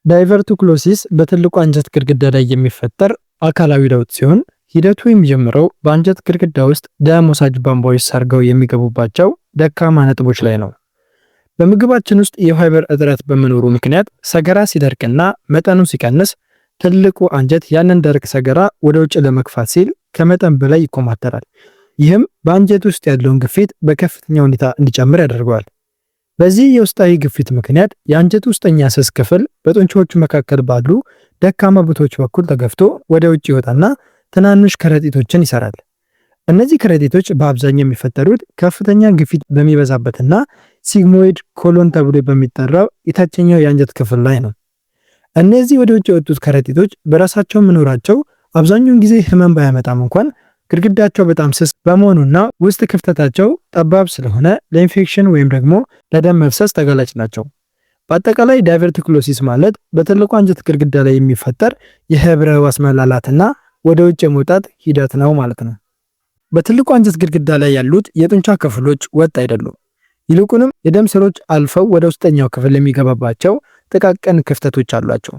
ዳይቨርቲኩሎሲስ በትልቁ አንጀት ግድግዳ ላይ የሚፈጠር አካላዊ ለውጥ ሲሆን ሂደቱ የሚጀምረው በአንጀት ግድግዳ ውስጥ ደም ወሳጅ ቧንቧዎች ሰርገው የሚገቡባቸው ደካማ ነጥቦች ላይ ነው። በምግባችን ውስጥ የፋይበር እጥረት በመኖሩ ምክንያት ሰገራ ሲደርቅና መጠኑ ሲቀንስ ትልቁ አንጀት ያንን ደረቅ ሰገራ ወደ ውጭ ለመግፋት ሲል ከመጠን በላይ ይኮማተራል። ይህም በአንጀት ውስጥ ያለውን ግፊት በከፍተኛ ሁኔታ እንዲጨምር ያደርገዋል። በዚህ የውስጣዊ ግፊት ምክንያት የአንጀት ውስጠኛ ስስ ክፍል በጡንቻዎቹ መካከል ባሉ ደካማ ቦታዎች በኩል ተገፍቶ ወደ ውጭ ይወጣና ትናንሽ ከረጢቶችን ይሰራል። እነዚህ ከረጢቶች በአብዛኛው የሚፈጠሩት ከፍተኛ ግፊት በሚበዛበትና ሲግሞይድ ኮሎን ተብሎ በሚጠራው የታችኛው የአንጀት ክፍል ላይ ነው። እነዚህ ወደ ውጭ የወጡት ከረጢቶች በራሳቸው መኖራቸው አብዛኛውን ጊዜ ህመም ባያመጣም እንኳን ግድግዳቸው በጣም ስስ በመሆኑና ውስጥ ክፍተታቸው ጠባብ ስለሆነ ለኢንፌክሽን ወይም ደግሞ ለደም መፍሰስ ተጋላጭ ናቸው። በአጠቃላይ ዳይቨርቲኩሎሲስ ማለት በትልቁ አንጀት ግድግዳ ላይ የሚፈጠር የህብረ ሕዋስ መላላትና ወደ ውጭ የመውጣት ሂደት ነው ማለት ነው። በትልቁ አንጀት ግድግዳ ላይ ያሉት የጡንቻ ክፍሎች ወጥ አይደሉም። ይልቁንም የደም ስሮች አልፈው ወደ ውስጠኛው ክፍል የሚገባባቸው ጥቃቅን ክፍተቶች አሏቸው።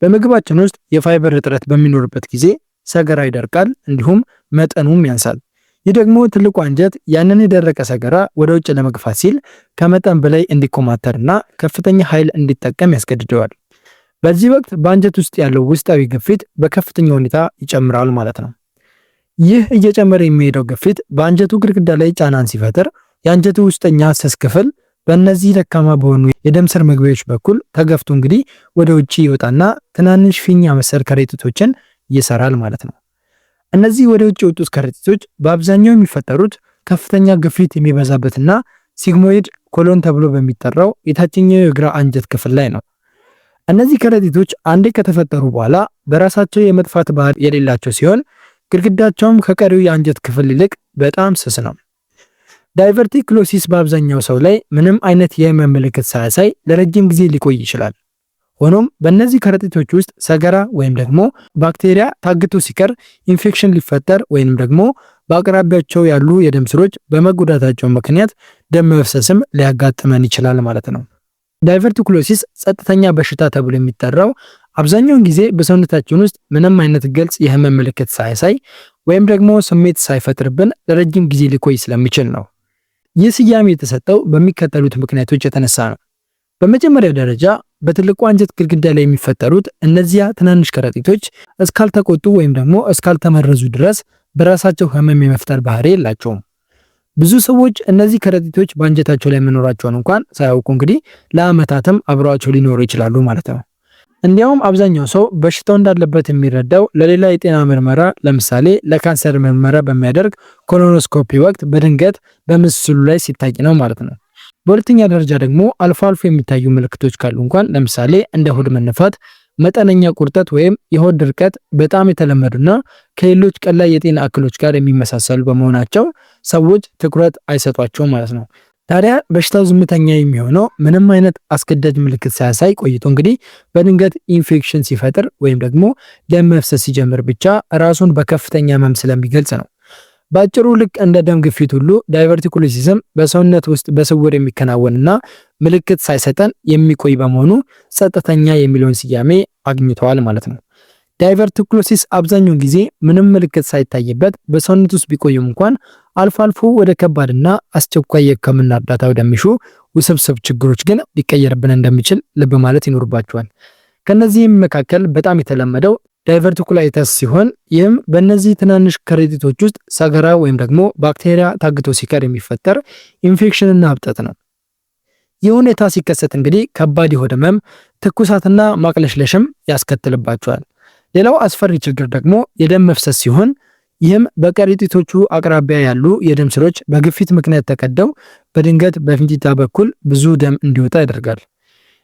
በምግባችን ውስጥ የፋይበር እጥረት በሚኖርበት ጊዜ ሰገራ ይደርቃል፣ እንዲሁም መጠኑም ያንሳል። ይህ ደግሞ ትልቁ አንጀት ያንን የደረቀ ሰገራ ወደ ውጭ ለመግፋት ሲል ከመጠን በላይ እንዲኮማተርና ከፍተኛ ኃይል እንዲጠቀም ያስገድደዋል። በዚህ ወቅት በአንጀት ውስጥ ያለው ውስጣዊ ግፊት በከፍተኛ ሁኔታ ይጨምራል ማለት ነው። ይህ እየጨመረ የሚሄደው ግፊት በአንጀቱ ግድግዳ ላይ ጫናን ሲፈጥር የአንጀቱ ውስጠኛ ስስ ክፍል በእነዚህ ደካማ በሆኑ የደም ስር መግቢያዎች በኩል ተገፍቶ እንግዲህ ወደ ውጭ ይወጣና ትናንሽ ፊኛ መሰል ከረጢቶችን ይሰራል ማለት ነው። እነዚህ ወደ ውጭ የወጡት ከረጢቶች በአብዛኛው የሚፈጠሩት ከፍተኛ ግፊት የሚበዛበትና ሲግሞይድ ኮሎን ተብሎ በሚጠራው የታችኛው የግራ አንጀት ክፍል ላይ ነው። እነዚህ ከረጢቶች አንዴ ከተፈጠሩ በኋላ በራሳቸው የመጥፋት ባህሪ የሌላቸው ሲሆን ግድግዳቸውም ከቀሪው የአንጀት ክፍል ይልቅ በጣም ስስ ነው። ዳይቨርቲኩሎሲስ በአብዛኛው ሰው ላይ ምንም አይነት የህመም ምልክት ሳያሳይ ለረጅም ጊዜ ሊቆይ ይችላል። ሆኖም በእነዚህ ከረጢቶች ውስጥ ሰገራ ወይም ደግሞ ባክቴሪያ ታግቶ ሲቀር ኢንፌክሽን ሊፈጠር ወይም ደግሞ በአቅራቢያቸው ያሉ የደም ስሮች በመጎዳታቸው ምክንያት ደም መፍሰስም ሊያጋጥመን ይችላል ማለት ነው። ዳይቨርቲኩሎሲስ ጸጥተኛ በሽታ ተብሎ የሚጠራው አብዛኛውን ጊዜ በሰውነታችን ውስጥ ምንም አይነት ግልጽ የህመም ምልክት ሳያሳይ ወይም ደግሞ ስሜት ሳይፈጥርብን ለረጅም ጊዜ ሊቆይ ስለሚችል ነው። ይህ ስያሜ የተሰጠው በሚከተሉት ምክንያቶች የተነሳ ነው። በመጀመሪያ ደረጃ በትልቁ አንጀት ግድግዳ ላይ የሚፈጠሩት እነዚያ ትናንሽ ከረጢቶች እስካልተቆጡ ወይም ደግሞ እስካልተመረዙ ድረስ በራሳቸው ህመም የመፍጠር ባህሪ የላቸውም። ብዙ ሰዎች እነዚህ ከረጢቶች በአንጀታቸው ላይ መኖራቸውን እንኳን ሳያውቁ እንግዲህ ለዓመታትም አብረዋቸው ሊኖሩ ይችላሉ ማለት ነው። እንዲያውም አብዛኛው ሰው በሽታው እንዳለበት የሚረዳው ለሌላ የጤና ምርመራ ለምሳሌ ለካንሰር ምርመራ በሚያደርግ ኮሎኖስኮፒ ወቅት በድንገት በምስሉ ላይ ሲታይ ነው ማለት ነው። በሁለተኛ ደረጃ ደግሞ አልፎ አልፎ የሚታዩ ምልክቶች ካሉ እንኳን ለምሳሌ እንደ ሆድ መነፋት፣ መጠነኛ ቁርጠት ወይም የሆድ ድርቀት በጣም የተለመዱና ከሌሎች ቀላል የጤና እክሎች ጋር የሚመሳሰሉ በመሆናቸው ሰዎች ትኩረት አይሰጧቸውም ማለት ነው። ታዲያ በሽታው ዝምተኛ የሚሆነው ምንም አይነት አስገዳጅ ምልክት ሳያሳይ ቆይቶ እንግዲህ በድንገት ኢንፌክሽን ሲፈጥር ወይም ደግሞ ደም መፍሰስ ሲጀምር ብቻ ራሱን በከፍተኛ ህመም ስለሚገልጽ ነው። በአጭሩ ልክ እንደ ደም ግፊት ሁሉ ዳይቨርቲኩሎሲስም በሰውነት ውስጥ በስውር የሚከናወንና ምልክት ሳይሰጠን የሚቆይ በመሆኑ ጸጥተኛ የሚለውን ስያሜ አግኝተዋል ማለት ነው። ዳይቨርቲኩሎሲስ አብዛኛውን ጊዜ ምንም ምልክት ሳይታይበት በሰውነት ውስጥ ቢቆይም እንኳን አልፎ አልፎ ወደ ከባድና አስቸኳይ የህክምና እርዳታ ወደሚሹ ውስብስብ ችግሮች ግን ሊቀየርብን እንደሚችል ልብ ማለት ይኖርባቸዋል። ከነዚህም መካከል በጣም የተለመደው ዳይቨርቲኩላይተስ ሲሆን ይህም በእነዚህ ትናንሽ ከረጢቶች ውስጥ ሰገራ ወይም ደግሞ ባክቴሪያ ታግቶ ሲቀር የሚፈጠር ኢንፌክሽንና እብጠት ነው። ይህ ሁኔታ ሲከሰት እንግዲህ ከባድ የሆድ ህመም፣ ትኩሳትና ማቅለሽለሽም ያስከትልባቸዋል። ሌላው አስፈሪ ችግር ደግሞ የደም መፍሰስ ሲሆን ይህም በከረጢቶቹ አቅራቢያ ያሉ የደም ስሮች በግፊት ምክንያት ተቀደው በድንገት በፊንጢጣ በኩል ብዙ ደም እንዲወጣ ያደርጋል።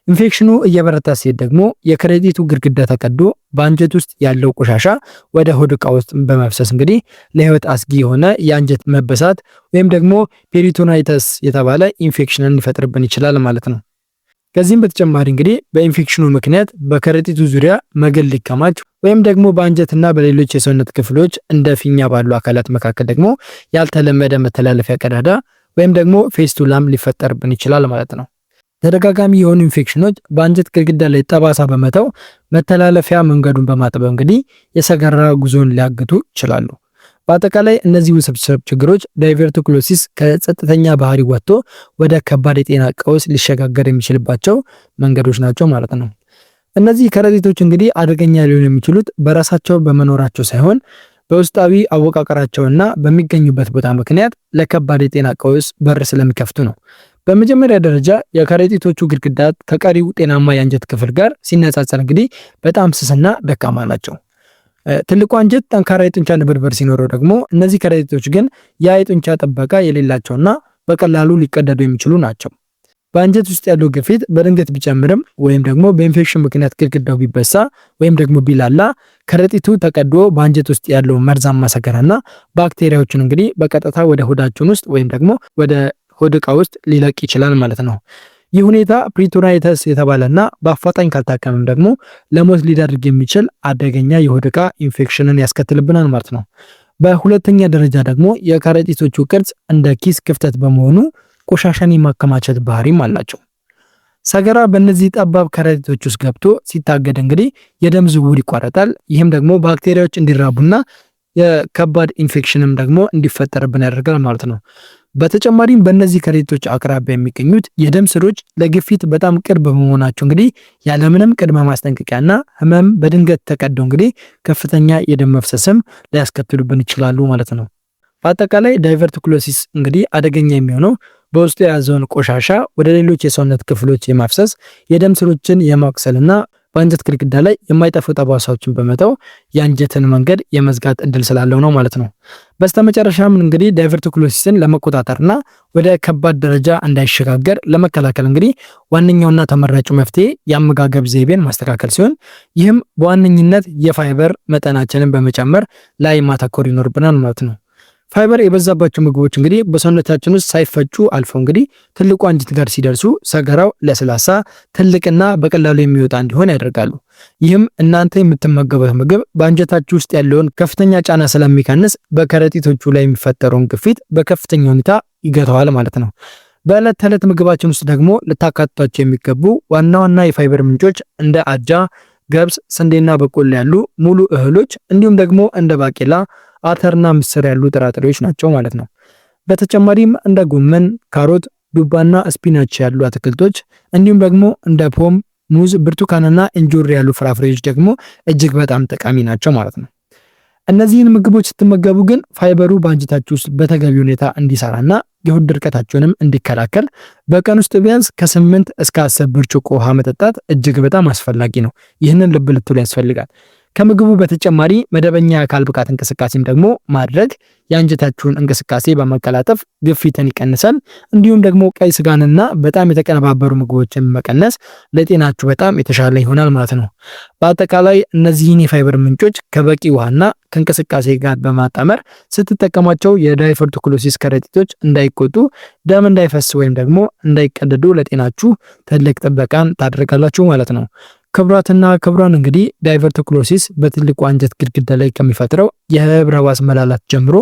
ኢንፌክሽኑ እየበረታ ሲሄድ ደግሞ የከረጢቱ ግድግዳ ተቀዶ በአንጀት ውስጥ ያለው ቆሻሻ ወደ ሆድ ዕቃ ውስጥ በመፍሰስ እንግዲህ ለህይወት አስጊ የሆነ የአንጀት መበሳት ወይም ደግሞ ፔሪቶናይተስ የተባለ ኢንፌክሽንን ሊፈጥርብን ይችላል ማለት ነው። ከዚህም በተጨማሪ እንግዲህ በኢንፌክሽኑ ምክንያት በከረጢቱ ዙሪያ መግል ሊከማች ወይም ደግሞ በአንጀትና በሌሎች የሰውነት ክፍሎች እንደ ፊኛ ባሉ አካላት መካከል ደግሞ ያልተለመደ መተላለፊያ ቀዳዳ ወይም ደግሞ ፌስቱላም ሊፈጠርብን ይችላል ማለት ነው። ተደጋጋሚ የሆኑ ኢንፌክሽኖች በአንጀት ግድግዳ ላይ ጠባሳ በመተው መተላለፊያ መንገዱን በማጥበብ እንግዲህ የሰገራ ጉዞን ሊያግቱ ይችላሉ። በአጠቃላይ እነዚህ ውስብስብ ችግሮች ዳይቨርቲኩሎሲስ ከጸጥተኛ ባህሪ ወጥቶ ወደ ከባድ የጤና ቀውስ ሊሸጋገር የሚችልባቸው መንገዶች ናቸው ማለት ነው። እነዚህ ከረጢቶች እንግዲህ አደገኛ ሊሆኑ የሚችሉት በራሳቸው በመኖራቸው ሳይሆን በውስጣዊ አወቃቀራቸውና በሚገኙበት ቦታ ምክንያት ለከባድ የጤና ቀውስ በር ስለሚከፍቱ ነው። በመጀመሪያ ደረጃ የከረጢቶቹ ግድግዳ ከቀሪው ጤናማ የአንጀት ክፍል ጋር ሲነጻጸር እንግዲህ በጣም ስስና ደካማ ናቸው። ትልቁ አንጀት ጠንካራ የጡንቻ ንብርብር ሲኖረው ደግሞ እነዚህ ከረጢቶች ግን ያ የጡንቻ ጥበቃ የሌላቸውና በቀላሉ ሊቀደዱ የሚችሉ ናቸው። በአንጀት ውስጥ ያለው ግፊት በድንገት ቢጨምርም ወይም ደግሞ በኢንፌክሽን ምክንያት ግድግዳው ቢበሳ ወይም ደግሞ ቢላላ ከረጢቱ ተቀዶ በአንጀት ውስጥ ያለው መርዛማ ሰገራና ባክቴሪያዎችን እንግዲህ በቀጥታ ወደ ሆዳችን ውስጥ ወይም ደግሞ ወደ ሆድ ዕቃ ውስጥ ሊለቅ ይችላል ማለት ነው። ይህ ሁኔታ ፕሪቶናይተስ የተባለና በአፋጣኝ ካልታከመም ደግሞ ለሞት ሊዳርግ የሚችል አደገኛ የሆድ ዕቃ ኢንፌክሽንን ያስከትልብናል ማለት ነው። በሁለተኛ ደረጃ ደግሞ የከረጢቶቹ ቅርጽ እንደ ኪስ ክፍተት በመሆኑ ቆሻሻን የማከማቸት ባህሪም አላቸው። ሰገራ በእነዚህ ጠባብ ከረጢቶች ውስጥ ገብቶ ሲታገድ እንግዲህ የደም ዝውውር ይቋረጣል። ይህም ደግሞ ባክቴሪያዎች እንዲራቡና የከባድ ኢንፌክሽንም ደግሞ እንዲፈጠርብን ያደርጋል ማለት ነው። በተጨማሪም በእነዚህ ከረጢቶች አቅራቢያ የሚገኙት የደም ስሮች ለግፊት በጣም ቅርብ በመሆናቸው እንግዲህ ያለምንም ቅድመ ማስጠንቀቂያና ህመም በድንገት ተቀደው እንግዲህ ከፍተኛ የደም መፍሰስም ሊያስከትሉብን ይችላሉ ማለት ነው። በአጠቃላይ ዳይቨርቲኩሎሲስ እንግዲህ አደገኛ የሚሆነው በውስጡ የያዘውን ቆሻሻ ወደ ሌሎች የሰውነት ክፍሎች የማፍሰስ የደም ስሮችን የማቅሰልና በአንጀት ግድግዳ ላይ የማይጠፉ ጠባሳዎችን በመተው የአንጀትን መንገድ የመዝጋት እድል ስላለው ነው ማለት ነው። በስተመጨረሻም እንግዲህ ዳይቨርቲኩሎሲስን ለመቆጣጠርና ወደ ከባድ ደረጃ እንዳይሸጋገር ለመከላከል እንግዲህ ዋነኛውና ተመራጩ መፍትሄ የአመጋገብ ዘይቤን ማስተካከል ሲሆን ይህም በዋነኝነት የፋይበር መጠናችንን በመጨመር ላይ ማተኮር ይኖርብናል ማለት ነው። ፋይበር የበዛባቸው ምግቦች እንግዲህ በሰውነታችን ውስጥ ሳይፈጩ አልፈው እንግዲህ ትልቁ አንጀት ጋር ሲደርሱ ሰገራው ለስላሳ ትልቅና በቀላሉ የሚወጣ እንዲሆን ያደርጋሉ። ይህም እናንተ የምትመገቡት ምግብ በአንጀታችሁ ውስጥ ያለውን ከፍተኛ ጫና ስለሚቀንስ በከረጢቶቹ ላይ የሚፈጠረውን ግፊት በከፍተኛ ሁኔታ ይገታዋል ማለት ነው። በዕለት ተዕለት ምግባችን ውስጥ ደግሞ ልታካትቷቸው የሚገቡ ዋና ዋና የፋይበር ምንጮች እንደ አጃ፣ ገብስ፣ ስንዴና በቆሎ ያሉ ሙሉ እህሎች እንዲሁም ደግሞ እንደ ባቄላ፣ አተርና ምስር ያሉ ጥራጥሬዎች ናቸው ማለት ነው። በተጨማሪም እንደ ጎመን፣ ካሮት፣ ዱባና ስፒናች ያሉ አትክልቶች እንዲሁም ደግሞ እንደ ፖም፣ ሙዝ፣ ብርቱካንና እንጆሪ ያሉ ፍራፍሬዎች ደግሞ እጅግ በጣም ጠቃሚ ናቸው ማለት ነው። እነዚህን ምግቦች ስትመገቡ ግን ፋይበሩ በአንጀታችሁ ውስጥ በተገቢ ሁኔታ እንዲሰራና የሆድ ድርቀታችሁንም እንዲከላከል በቀን ውስጥ ቢያንስ ከ8 እስከ 10 ብርጭቆ ውሃ መጠጣት እጅግ በጣም አስፈላጊ ነው። ይህንን ልብ ልትሉ ያስፈልጋል። ከምግቡ በተጨማሪ መደበኛ የአካል ብቃት እንቅስቃሴም ደግሞ ማድረግ የአንጀታችሁን እንቅስቃሴ በመቀላጠፍ ግፊትን ይቀንሳል። እንዲሁም ደግሞ ቀይ ስጋንና በጣም የተቀነባበሩ ምግቦችን መቀነስ ለጤናችሁ በጣም የተሻለ ይሆናል ማለት ነው። በአጠቃላይ እነዚህን የፋይበር ምንጮች ከበቂ ውሃና ከእንቅስቃሴ ጋር በማጣመር ስትጠቀሟቸው የዳይቨርቲኩሎሲስ ከረጢቶች እንዳይቆጡ፣ ደም እንዳይፈስ ወይም ደግሞ እንዳይቀደዱ ለጤናችሁ ትልቅ ጥበቃን ታደርጋላችሁ ማለት ነው። ክቡራትና ክቡራን እንግዲህ ዳይቨርቲኩሎሲስ በትልቁ አንጀት ግድግዳ ላይ ከሚፈጥረው የህብረ ሕዋስ መላላት ጀምሮ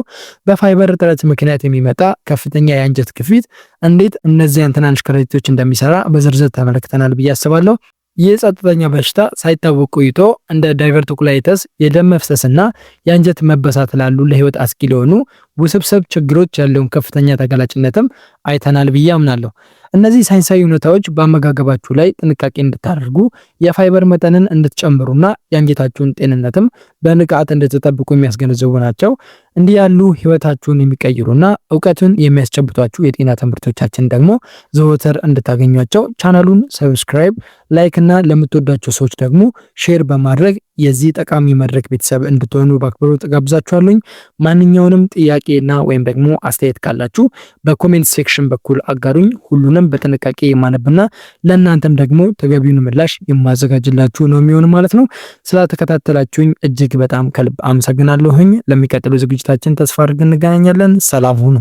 በፋይበር እጥረት ምክንያት የሚመጣ ከፍተኛ የአንጀት ግፊት እንዴት እነዚያን ትናንሽ ከረጢቶች እንደሚሰራ በዝርዝር ተመልክተናል ብዬ አስባለሁ። ይህ ጸጥተኛ በሽታ ሳይታወቅ ቆይቶ እንደ ዳይቨርቲኩላይተስ፣ የደም መፍሰስና የአንጀት መበሳት ላሉ ለህይወት አስጊ ለሆኑ ውስብስብ ችግሮች ያለውን ከፍተኛ ተጋላጭነትም አይተናል ብዬ አምናለሁ። እነዚህ ሳይንሳዊ ሁኔታዎች በአመጋገባችሁ ላይ ጥንቃቄ እንድታደርጉ የፋይበር መጠንን እንድትጨምሩና የአንጀታችሁን ጤንነትም በንቃት እንድትጠብቁ የሚያስገነዝቡ ናቸው። እንዲህ ያሉ ህይወታችሁን የሚቀይሩና እውቀቱን የሚያስጨብጧችሁ የጤና ትምህርቶቻችን ደግሞ ዘወትር እንድታገኟቸው ቻናሉን ሰብስክራይብ፣ ላይክ እና ለምትወዷቸው ሰዎች ደግሞ ሼር በማድረግ የዚህ ጠቃሚ መድረክ ቤተሰብ እንድትሆኑ በአክብሮት ጋብዛችኋለሁ። ማንኛውንም ጥያቄና ወይም ደግሞ አስተያየት ካላችሁ በኮሜንት ሴክሽን በኩል አጋሩኝ። ሁሉንም በጥንቃቄ የማነብና ለእናንተም ደግሞ ተገቢውን ምላሽ የማዘጋጅላችሁ ነው የሚሆን ማለት ነው። ስላተከታተላችሁኝ እጅግ በጣም ከልብ አመሰግናለሁኝ። ለሚቀጥለው ዝግጅታችን ተስፋ አድርገን እንገናኛለን። ሰላም ሁኑ።